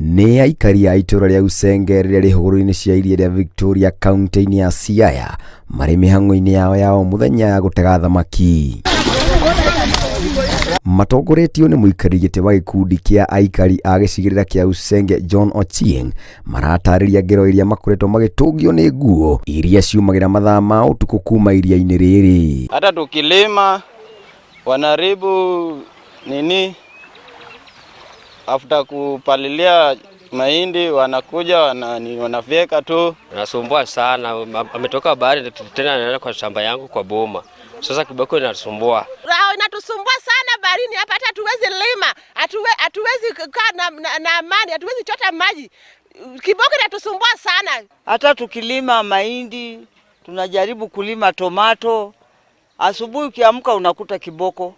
Nĩ aikari a itũũra rĩa Usenge rĩrĩa rĩ hũgũrũrũ-inĩ cia iria rĩa Victoria kaunti-inĩ ya Siaya marĩ mĩhang'o-inĩ yao ya o mũthenya ya gũtega thamaki. Matongoretio nĩ mũikari gĩtĩ wa gĩkundi kĩa aikari a gĩcigĩrĩra kĩa Usenge John Ochieng maratarĩria ngero iria makoretwo magĩtũngio nĩ nguũ iria ciumagĩra mathaa ma ũtukũ kuma iria-inĩ rĩrĩ. Hata tukilima wanaribu nini, after kupalilia mahindi wanakuja wanafyeka tu. Nasumbua sana, ametoka bahari tena anaenda kwa shamba yangu kwa boma. Sasa kiboko inasumbua. Inatusumbua sana baharini hapa, hata hatuwezi lima, hatuwezi kaa na amani, hatuwezi chota maji. Kiboko inatusumbua sana. Hata tukilima mahindi, tunajaribu kulima tomato. Asubuhi ukiamka unakuta kiboko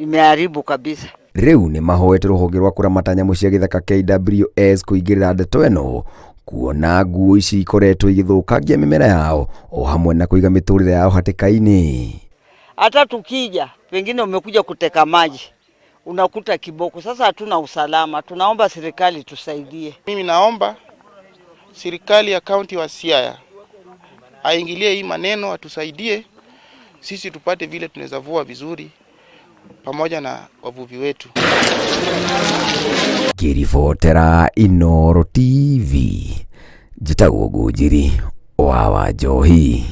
imeharibu kabisa. Rĩu nĩ mahoete rũhonge rwa kũramata nyamũ cia gĩthaka KWS kũingĩrĩra ndeto ĩno, kuona nguũ ici ikoretwo igĩthũkangia mĩmera yao o hamwe na kũiga mĩtũrĩre yao hatĩka-inĩ. Hata tukija pengine umekuja kuteka maji unakuta kiboko. Sasa hatuna usalama, tunaomba serikali tusaidie. Mimi naomba serikali ya kaunti wa Siaya aingilie hii maneno, atusaidie sisi tupate vile tunaweza vua vizuri pamoja na wavuvi wetu. Kiribotera Inooro TV, njĩtagwo Ngũnjiri wa Wanjohi.